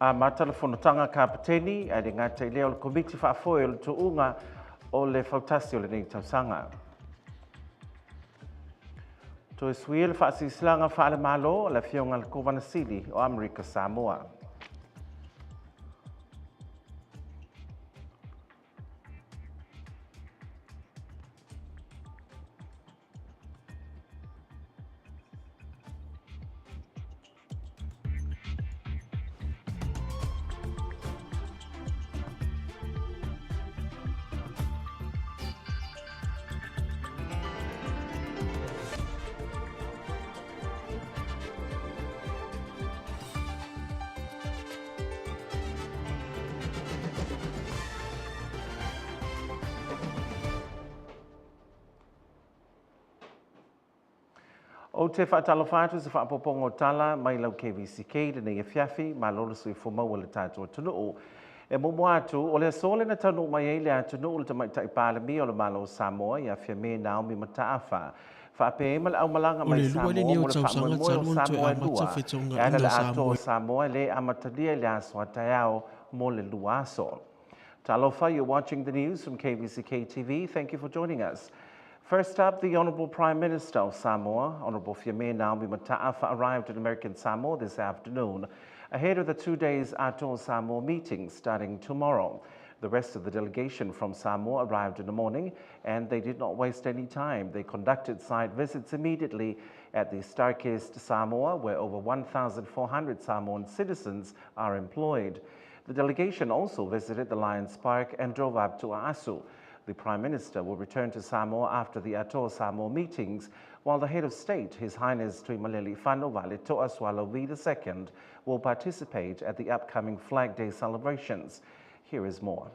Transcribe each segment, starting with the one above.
A matalafonotanga kapiteni a le ngata i lea o le komiti whaafoe o le tuunga o le whautasi o le nei tausanga. To e sui le whaasislanga whaale malo o le fionga le Kovanasili o Amerika Samoa. O te whaatalo whātu se whaapopongo tala mai lau KVZK le nei e fiafi ma lolo sui fumau le tātua tunuu. E mumu atu o le sole na tanu mai e le atunu le tamai tai pālemi o le malo Samoa ia fia me Naomi Mataafa. Whaape mal au malanga mai Samoa mo le whaamoi moi o Samoa e lua. E ana le ato Samoa le amatalia le aswa taiao mo le lua aso. Talofa, you're watching the news from KVZKTV. Thank you for joining us. First up, the Honourable Prime Minister of Samoa, Honourable Fiame Naomi Mataafa, arrived in American Samoa this afternoon ahead of the 2 days Ato Samoa meeting starting tomorrow. The rest of the delegation from Samoa arrived in the morning and they did not waste any time. They conducted site visits immediately at the Starkist Samoa, where over 1,400 Samoan citizens are employed. The delegation also visited the Lions Park and drove up to A'asu. The Prime Minister will return to Samoa after the Ato Samoa meetings, while the head of state, His Highness Tuimaleli Whanowale To'asualovi II, will participate at the upcoming Flag Day celebrations. Here is more.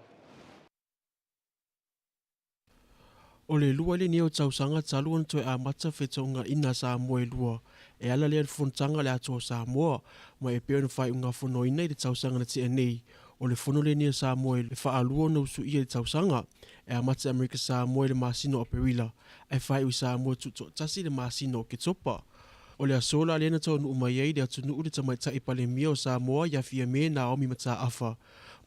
O le lua le neo tausanga taluan toe a mata whetonga ina Samoa e lua. E ala lea whuntanga le Ato Samoa, ma e peo na whai unga whunoina i le tausanga na tia nei. O le whono le nea Samoa le whaalua na usu ia le tausanga, e a mata Amerika Samoa le masino o Perila, e whai ui Samoa tuto tasi le masino o Ketopa. O le asola le na tau nu umaiei le atu nuu le tamaita i pale mia o Samoa ia fia me Naomi Mataafa.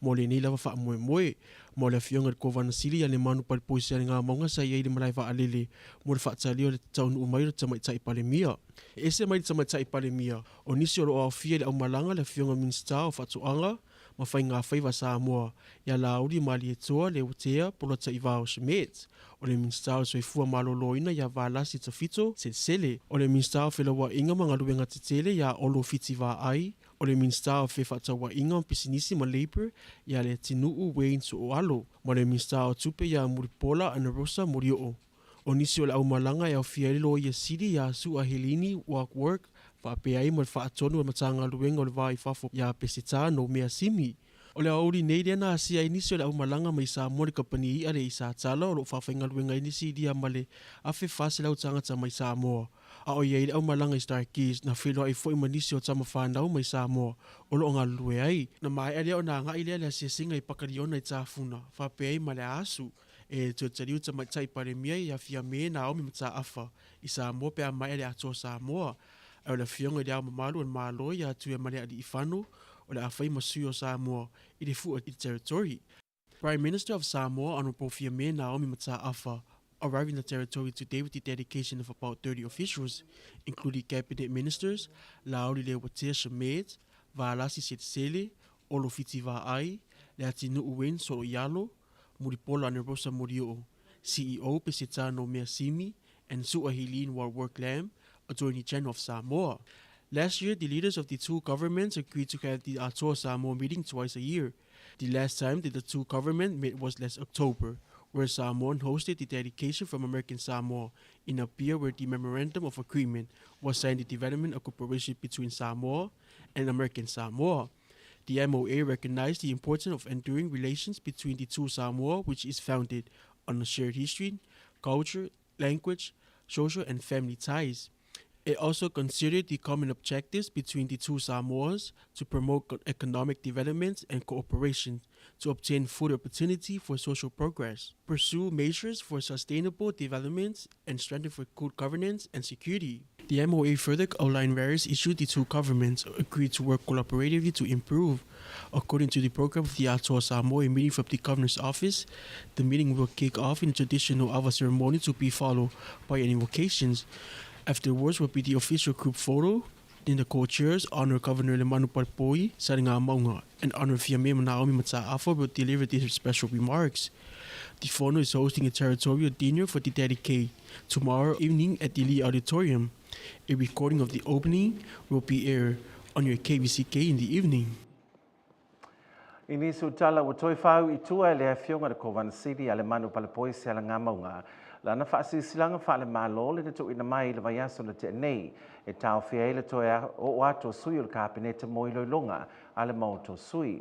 Mo le nei lava wha moe moe, mo le fionga le Kovanasili a le manu pali poisi ale ngā maunga sa iei le malai wa alele, mo le whaatalio le tau nu umai le tamaita i pale mia. E ese mai le tamaita i pale mia, o nisi o lo au fia le au malanga le fionga minsta o whatuanga, ma whai ngā whaiva Samoa, ia lauri mali e toa le utea polota i vao Shemet. O le minsta o soifua maloloina ia valasi tafito se sele. O le minsta o whelawa inga mga luenga titele ia olo fiti va ai. O le minsta o whewhatawa inga o pisinisi ma labor ia le tinuu wein su o alo. Ma le minsta o tupe ia muripola ana rosa murio. O nisi o le au malanga ia o fiarilo ia siri ia su a helini work whape ai mo le whaatonu o matanga luenga o le vai fafo ia pesita no mea simi. O le auri nei rea na asia inisi o le au malanga mai Samoa le kapani i are i sa tala o lo whawhainga luenga inisi dia male a whi whase lau tangata mai Samoa. A o iei le au malanga i Starkist na whiloa i fwoi manisi o tama whanau mai Samoa o lo ngā lue ai. Na mai alea o nā ngā ilea le asia singa i pakariona i tāwhuna whape ai ma le asu. E tuatariu tamai tai pare mia i a fia me Naomi Mataafa i Samoa pe a mai ale ato Samoa. Au le fionga i le au mamalu an malo i atu e male adi i whanu o le awhai masui o Samoa i le fua i territory. Prime Minister of Samoa, Honourable Fiame Naomi Mataafa, arrived in the territory today with the dedication of about 30 officials, including cabinet ministers, Lauri le Watea Shemet, Valasi Setsele, Olofiti Va'ai, le Atinu Uwen So Yalo, Muripola Nerosa Murio, CEO Pesitano Measimi, and Su'ahilin Warwork Lam, Attorney General of Samoa. Last year, the leaders of the two governments agreed to have the Ato Samoa meeting twice a year. The last time that the two governments met was last October, where Samoan hosted the dedication from American Samoa in a pier where the Memorandum of Agreement was signed the development of cooperation between Samoa and American Samoa. The MOA recognized the importance of enduring relations between the two Samoa, which is founded on a shared history, culture, language, social and family ties. It also considered the common objectives between the two Samoas to promote economic development and cooperation, to obtain full opportunity for social progress, pursue measures for sustainable development, and strengthen for good governance and security. The MOA further outlined various issues the two governments agreed to work collaboratively to improve. According to the program of the Atoa Samoa meeting from the governor's office, the meeting will kick off in a traditional Ava ceremony to be followed by invocations. Afterwards will be the official group photo. Then the co-chairs, Honor Governor Lemanu Palpoi, Saringa Maunga, and Honor Fiamema Naomi Mataafa will deliver these special remarks. The Fono is hosting a territorial dinner for the dedicate tomorrow evening at the Lee Auditorium. A recording of the opening will be aired on your KVZK in the evening. Ini sutala utoi fau itua le fionga de Kovan City ale manu palapoi se ala ngamaunga. La na fasi silanga fa le malo le tu ina mai le vayaso le te nei e tau fia le toa o ato sui o kabinete mo i longa ale mauto sui.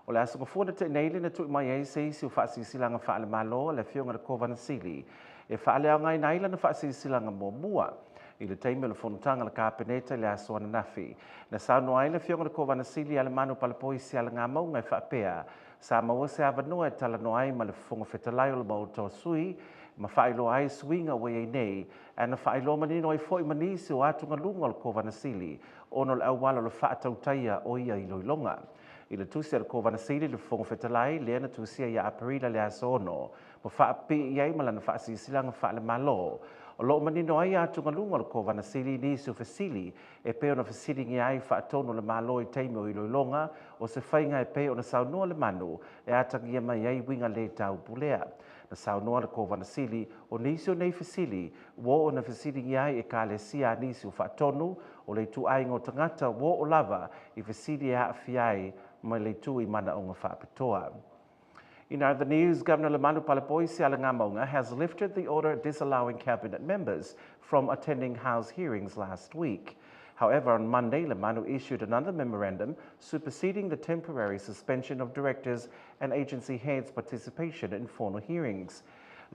O le aso kofua te nei le tu mai ai se isi o fasi silanga fa le malo le fionga de Kovan City. E fa le ngai nai la na fasi silanga mo mua. I le teime le fonutanga le kabinete le aso ana nafi. Na sauno ai le fionga le Kovan City ale manu palapoi se ala ngamaunga e fa pea. Sa maua se avanoa e tala no ai ma le fonga fetalai o le mauto sui. Ma whaelo ai swinga wei nei, ana whaelo manino ai foi manisi o atunga lunga o Kovanasili, ono le awala le whaatautaia o ia i loilonga. I le tusia le Kovanasili le fonga fetalai, le ana tusia ia aparila le aso ono, mo whaapi iai malana whaasisilanga whaale malo. O lo manino ai atunga lunga o Kovanasili nisi o fasili, e peo na fasili ngi ai whaatono le malo i teime o i loilonga, o se whainga e peo na saunua le manu, e atangia mai ai winga le tau pulea. Na saunoa le Kovanasili o nisi o nei fasili, wo o na fasili ngiai e ka le sia nisi o whaatonu o le tu ai ngō tangata wo o lava i fasili e haafiai mai le tu I mana o ngā whaapitoa. In other news, Governor Lemanu Palapoi Sialanga Maunga has lifted the order disallowing cabinet members from attending House hearings last week. However, on Monday, Lemanu issued another memorandum superseding the temporary suspension of directors and agency heads' participation in formal hearings.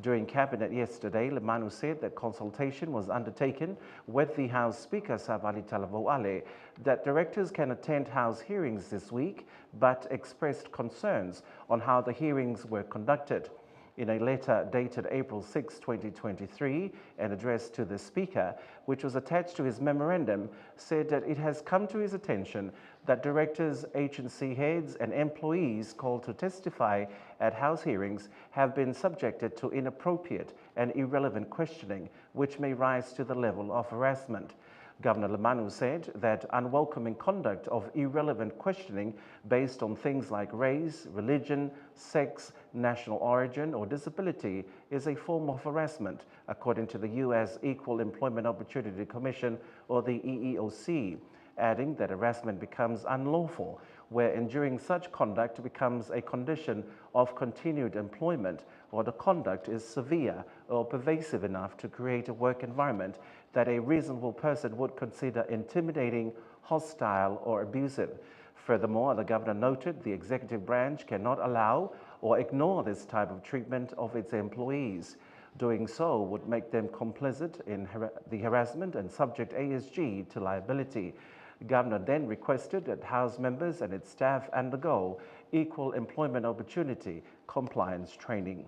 During Cabinet yesterday, Lemanu said that consultation was undertaken with the House Speaker, Savali Talavoale, that directors can attend House hearings this week, but expressed concerns on how the hearings were conducted. In a letter dated April 6, 2023, and addressed to the Speaker, which was attached to his memorandum, said that it has come to his attention that directors, agency heads, and employees called to testify at House hearings have been subjected to inappropriate and irrelevant questioning, which may rise to the level of harassment. Governor Lemanu said that unwelcoming conduct of irrelevant questioning based on things like race, religion, sex, national origin, or disability is a form of harassment, according to the U.S. Equal Employment Opportunity Commission, or the EEOC, adding that harassment becomes unlawful where enduring such conduct becomes a condition of continued employment, or the conduct is severe or pervasive enough to create a work environment that a reasonable person would consider intimidating, hostile, or abusive. Furthermore, the governor noted the executive branch cannot allow or ignore this type of treatment of its employees. Doing so would make them complicit in the harassment and subject ASG to liability. The governor then requested that House members and its staff undergo equal employment opportunity compliance training.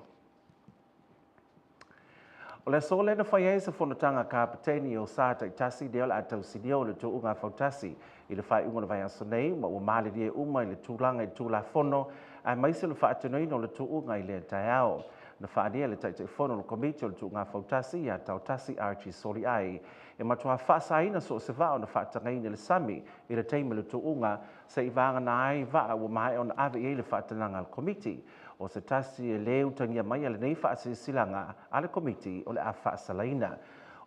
O le so le na whai sa whanatanga ka pateni o sa taitasi deo la atau sinio le tu unga whautasi I le whai unga na vai aso nei ma ua mali rie uma I le tūlanga I tūla whono a maise le whaatunui no le tu unga I le taiao. Na whaania le taitai whono le komiti o le tu unga whautasi a tautasi Archie Soli ai. E matua whaasaina so se vao na whaatangai le sami I le teime le tu unga sa I vanga na ai vaa ua mai on ave I le whaatananga al komiti. O se tasi e leu tangia mai ale nei whaasilanga ale komiti o le a whaasalaina.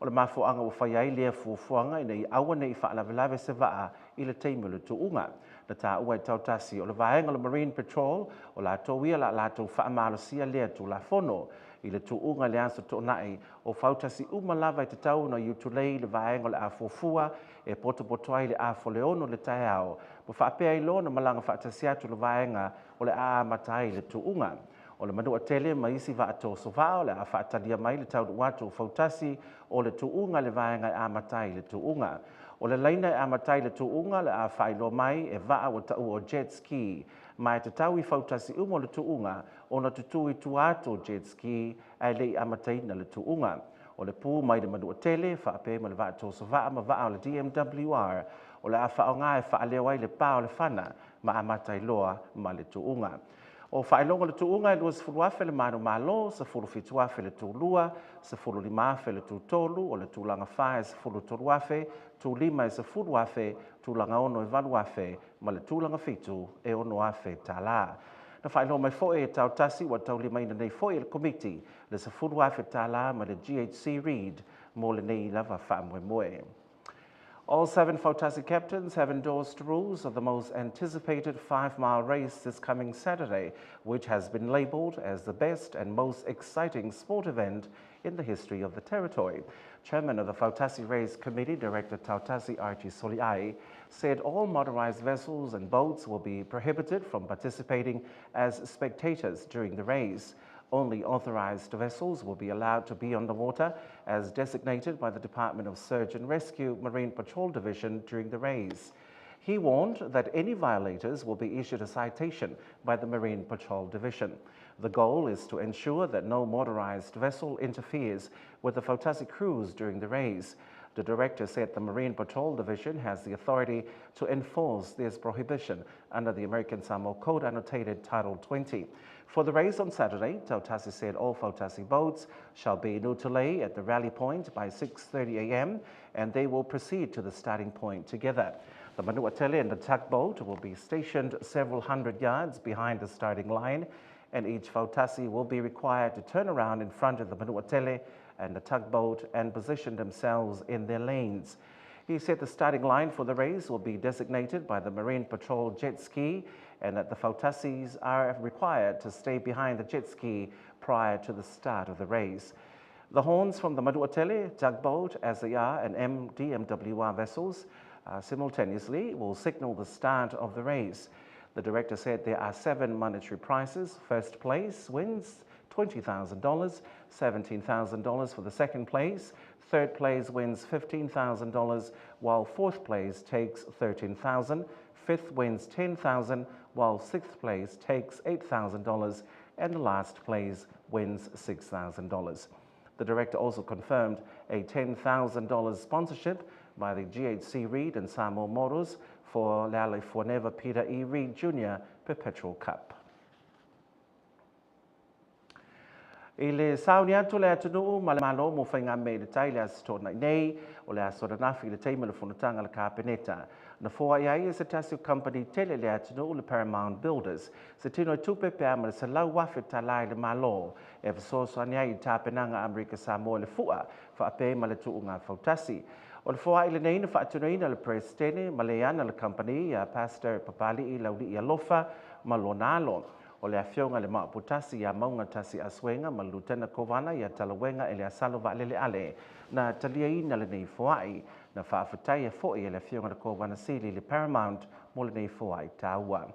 O le mafuanga o whaiai lea fuafuanga I nei awa nei whaalawelawe se vaa I le teime le tu unga. Na tā ua I tautasi o le vaenga le Marine Patrol o la tōwia la lātou whaamalosia lea tu la whono I le tu unga le ansa tō nai o whautasi umalawa I te tau na iutulei le vaenga le a fuafua e poto ai le a foleono le taiao. Po whaapea I lo na malanga whaatasi atu le vaenga o le a matai le tu unga. O le manua tele ma isi wa ato sovao le a whaatalia mai le tau watu o whautasi o le tu unga le vaenga a matai le tu unga. O le laina a matai le tu unga le a whailo mai e waa o tau o jet ski. Mai te tau I whautasi umo le tu unga o na tutu I tu ato jet ski ai lei a matai na le tu unga. o le pū mai le manu o tele, whaape ma le vaa tō savaa ma vaa o le DMWR, o le a whaonga e whaaleo ai le pā o le whana, ma amatai loa ma le tuunga. O whaelonga le tuunga e lua se furu afe le manu malo, se furu fitu afe le tūlua, se furu lima afe le tūtolu, o le tūlanga whae se furu toru afe, tūlima e se furu afe, tūlanga ono e valu afe, ma le tūlanga fitu e ono afe tā la. Na whaelonga mai foe e tau tasi wa tau lima ina nei foe le komiti, le se furu afe tā la ma le GHC Reid, mo le nei lava wha moe moe. All 7 Fautasi captains have endorsed rules of the most anticipated 5-mile race this coming Saturday, which has been labelled as the best and most exciting sport event in the history of the territory. Chairman of the Fautasi Race Committee, Director Tautasi Archie Soliai, said all motorized vessels and boats will be prohibited from participating as spectators during the race. Only authorized vessels will be allowed to be on the water as designated by the Department of Search and Rescue Marine Patrol Division during the race. He warned that any violators will be issued a citation by the Marine Patrol Division. The goal is to ensure that no motorized vessel interferes with the Fautasi cruise during the race. The director said the Marine Patrol Division has the authority to enforce this prohibition under the American Samoa Code annotated Title 20. For the race on Saturday, Tautasi said all Fautasi boats shall be nutile at the rally point by 6:30 a.m. and they will proceed to the starting point together. The Manuatele and the tugboat will be stationed several hundred yards behind the starting line, and each Fautasi will be required to turn around in front of the Manuatele and the tugboat and position themselves in their lanes. He said the starting line for the race will be designated by the Marine Patrol jet ski and that the Fautasis are required to stay behind the jet ski prior to the start of the race. The horns from the Maduatele, tugboat, SAR and DMWR vessels simultaneously will signal the start of the race. The director said there are 7 monetary prizes. First place wins $20,000, $17,000 for the second place. Third place wins $15,000, while fourth place takes $13,000. Fifth wins $10,000, while sixth place takes $8,000, and the last place wins $6,000. The director also confirmed a $10,000 sponsorship by the GHC Reid and Samoa Motors for Lale Forever Peter E. Reid Jr. Perpetual Cup. I le sauni atu le atunuu ma le malo mo whainga me le tai le asitona nei o le asodanafi le teima le whunutanga le kāpeneta. Na fōa iai e se tasio company tele le atunuu le Paramount Builders. Se tino e tupe pe ama le se lau wafe talai le malo e whasosoani ai i tāpenanga Amerika Samoa le fua whaape ma le tuunga Fautasi. O le fōa i le nei na whaatunaina le Prestene ma le ana le company a Pastor Papali i lauli i alofa ma lonalo. O le afionga le maaputasi ia maunga tasi aswenga ma Lutena Kovana ia talawenga e le asalo va lele ale na talia ina le nei foai na whaafutai e foi e le afionga le Kovana sili le Paramount mo le nei foai taua.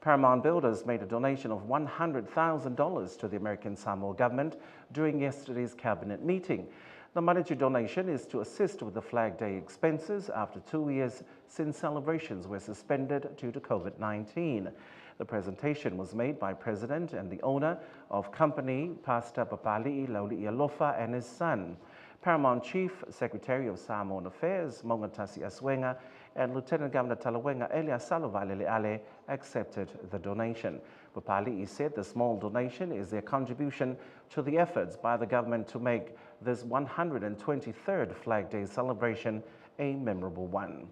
Paramount Builders made a donation of $100,000 to the American Samoa government during yesterday's cabinet meeting. The monetary donation is to assist with the Flag Day expenses after 2 years since celebrations were suspended due to COVID-19. The presentation was made by President and the owner of company Pastor Papali'i Lauli'i Alofa and his son. Paramount Chief Secretary of Samoan Affairs, Mongatasi Aswenga, and Lieutenant Governor Talawenga Elia Salovalele Ale accepted the donation. Papali'i said the small donation is their contribution to the efforts by the government to make this 123rd Flag Day celebration a memorable one.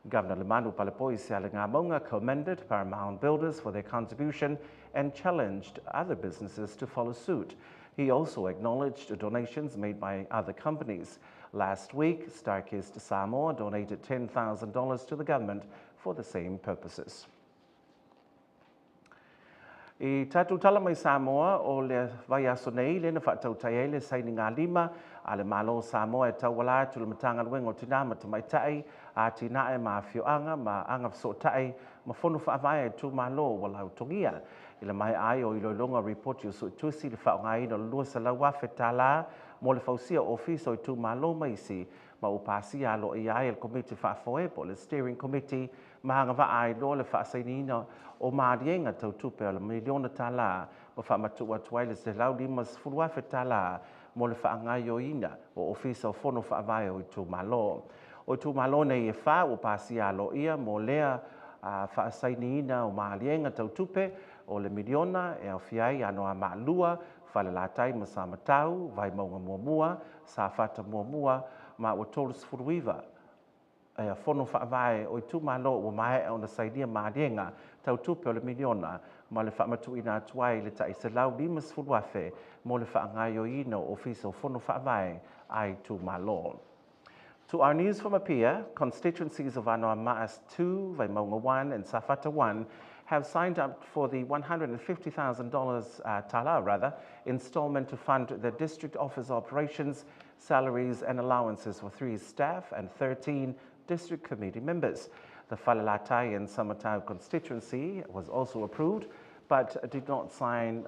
Governor Lemanu Palapoi Sialingamonga commended Paramount Builders for their contribution and challenged other businesses to follow suit. He also acknowledged donations made by other companies. Last week, Starkist Samoa donated $10,000 to the government for the same purposes. I tatu tala mai Samoa o le vai aso nei le na whaatautai le saini ngā lima a le malo Samoa e tauwala tu le matanga luenga o tina ma tamaitai a tina e ma whioanga ma anga whasotai ma whonu whaavai e tu malo wala utongia. I le mai ai o iloilonga report o tusi le whaongai no lua sa lau wafe tala mo le whausia office o tu malo maisi ma upasi alo i ai el komiti whaafoepo le steering committee ma hanga wa ai lo le whaasainina o maarienga tau tupe o le miliona tala ma whaamatua tuai le se lau lima sfuru wafe tala mo le whaangaioina o ofisa o fono whaavai o i tū malo. O tū malo nei e wha o pasia lo ia mo lea whaasainiina o maalienga tautupe o le miliona e au fiai ano a maalua, whale la tai ma sa matau, vai maunga muamua, sa whata muamua, ma o tolus furuiva. E a fono whaavai o i tū malo o mai o na sainia maalienga tautupe o le miliona, ma le whaamatu ina atuai le tai se lau limas furuafe mo le whaangaio ino o ofisa o fono whaavai ai tū malo. To our news from Apia, constituencies of Anoa Maas 2, Vaimaunga 1 and Safata 1 have signed up for the $150,000 tala installment to fund the district office operations, salaries and allowances for 3 staff and 13 district committee members. The Falalatai and Samatau constituency was also approved, but did not sign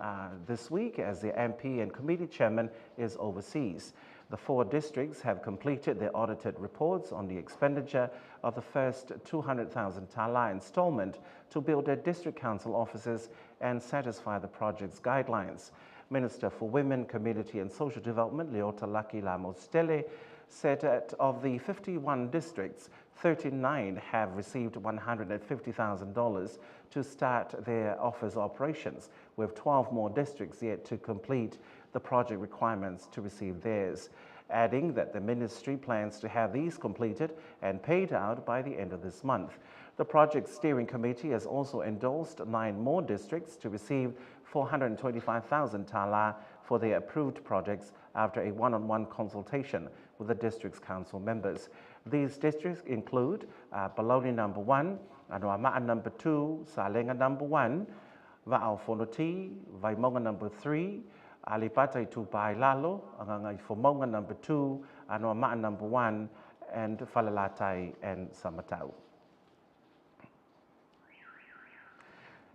this week as the MP and committee chairman is overseas. The 4 districts have completed their audited reports on the expenditure of the first 200,000 tala installment to build their district council offices and satisfy the project's guidelines. Minister for Women, Community and Social Development, Leota Laki Lamostele, said that of the 51 districts, 39 have received $150,000 to start their office operations, with 12 more districts yet to complete the project requirements to receive theirs, adding that the ministry plans to have these completed and paid out by the end of this month. The project steering committee has also endorsed 9 more districts to receive 425,000 tala for their approved projects after a one-on-one consultation with the district's council members. These districts include Baloney number 1, Anoamaa number 2, Salenga number 1, Va'au Fonoti, Vaimonga number 3, Alipata i Tupai Lalo, Angangai Fomonga number 2, Anoamaa number 1, and Falalatai and Samatau.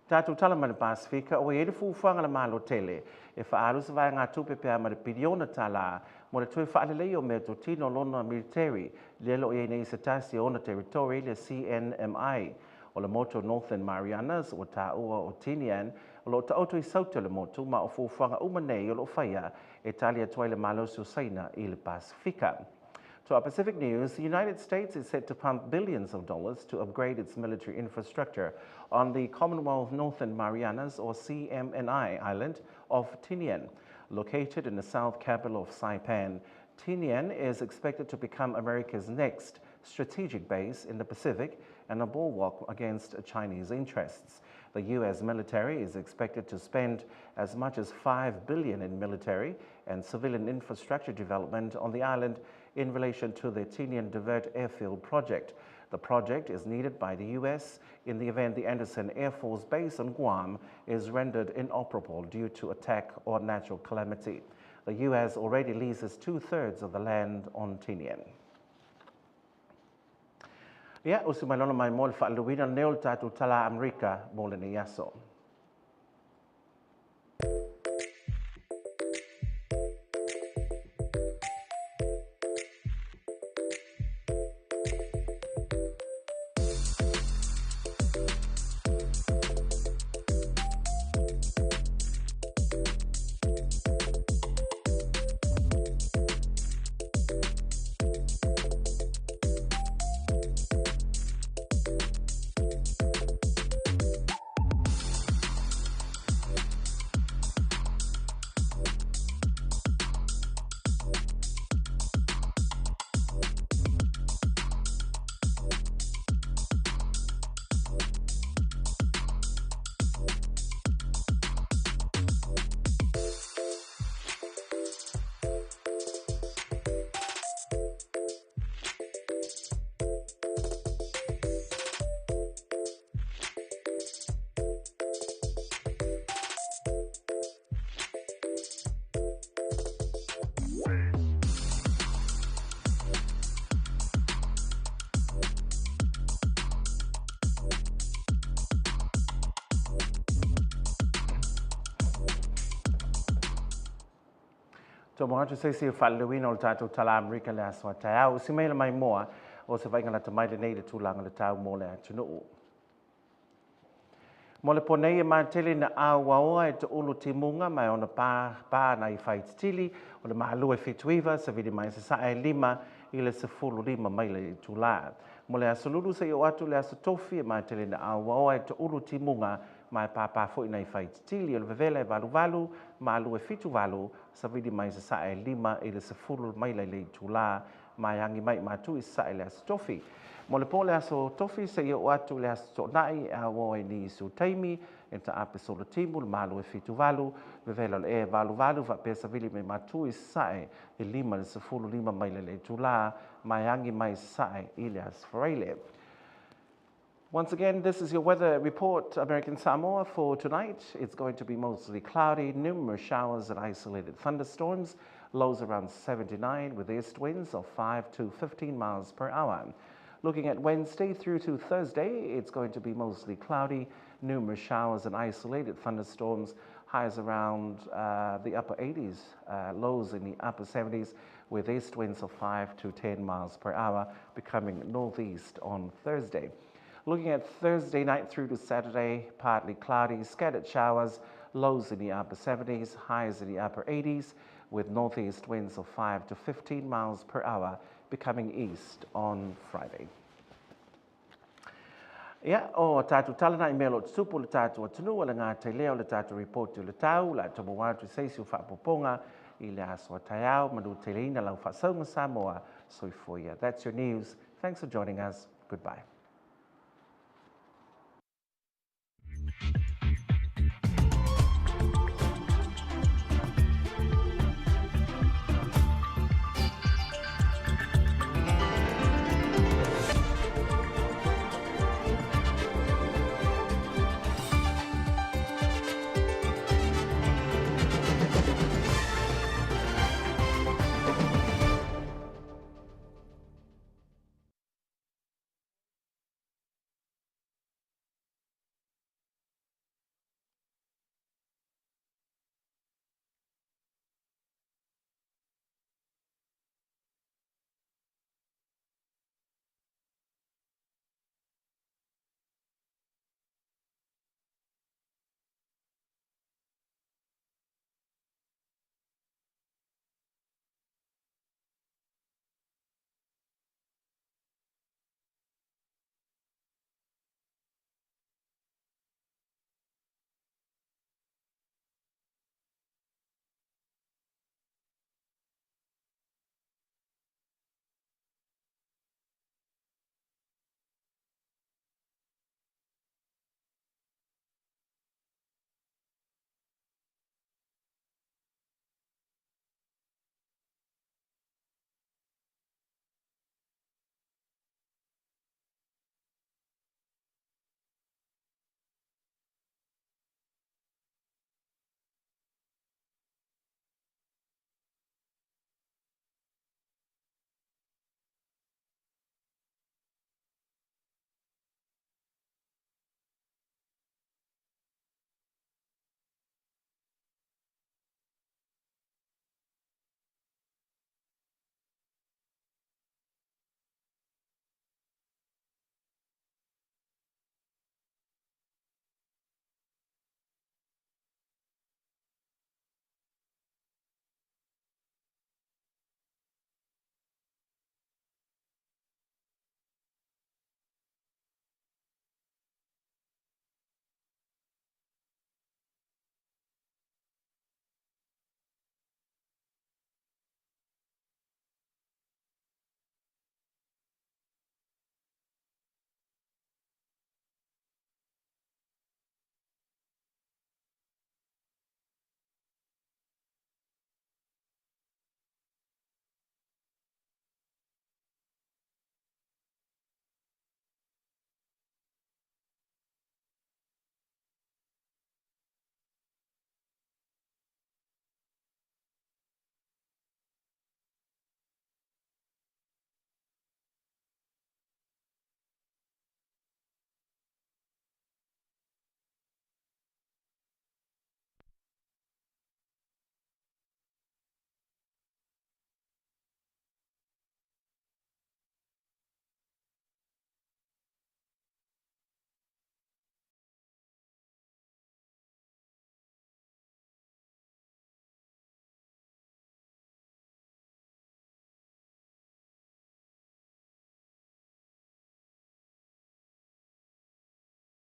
Tātou tala mana Pasifika, o e fuwhanga le malo tele, e whaaru sa vai ngā tupe pia ma le piriona tala, mo le tui whaalelei o mea to tino lona military, lelo e nei sa tasi o na territory le CNMI, o le moto Northern Marianas, o ta ua o Tinian, o lo ta auto i sauta le moto, ma o fuwhanga umanei o lo whaia, e talia tuai le malo susaina i le Pasifika. To our Pacific news, the United States is set to pump billions of dollars to upgrade its military infrastructure on the Commonwealth Northern Marianas, or CMNI, island of Tinian. Located in the south capital of Saipan, Tinian is expected to become America's next strategic base in the Pacific and a bulwark against Chinese interests. The U.S. military is expected to spend as much as $5 billion in military and civilian infrastructure development on the island in relation to the Tinian Divert Airfield project. The project is needed by the U.S. in the event the Anderson Air Force Base on Guam is rendered inoperable due to attack or natural calamity. The U.S. already leases 2/3 of the land on Tinian. Ia, o si malona mai mo le whaaluina neo le tātou tala Amerika mo le ni aso. So mo se se whaluina o tātou tala Amerika le aswa tai au. Si meila mai moa o se vaingana ta mai le nei le tūlanga le tau mo le atunu. Mo le ponei e mātele na awaoa e te ulu timunga mai ona pā na I whaititili o le maalu e whituiva sa vidi mai se sae lima I le sefulu lima mai le tūlā. Mo le asolulu se o atu le aso tofi e mātele na awaoa e te ulu timunga mai pā fo I whaititili o le vevela e valu maalu e whituvalu sa vidi mai se sae lima I le sefulu mai le tūlā mai angi mai mātu I sae le aso tofi. Mo le pōle aso tofi se ia o atu le aso tonai a o e ni su taimi e ta ape solo timu le malu e fitu valu vevela le e valu va pesa vili me matu I sae I lima le sefulu lima mai le tula mai angi mai sae I le asfareile. Once again, this is your weather report, American Samoa, for tonight. It's going to be mostly cloudy, numerous showers and isolated thunderstorms, lows around 79 with east winds of 5 to 15 miles per hour. Looking at Wednesday through to Thursday, it's going to be mostly cloudy, numerous showers and isolated thunderstorms, highs around the upper 80s, lows in the upper 70s, with east winds of 5 to 10 miles per hour, becoming northeast on Thursday. Looking at Thursday night through to Saturday, partly cloudy, scattered showers, lows in the upper 70s, highs in the upper 80s, with northeast winds of 5 to 15 miles per hour, becoming east on Friday. Ia, o tātou talana I melo tupu le tātou atunu o le ngā te leo le tātou report o le tau, la tomo wātu seisi o whaapoponga I le aso taiao, manu te leina lau whasaunga Samoa, soifoia. That's your news. Thanks for joining us. Goodbye.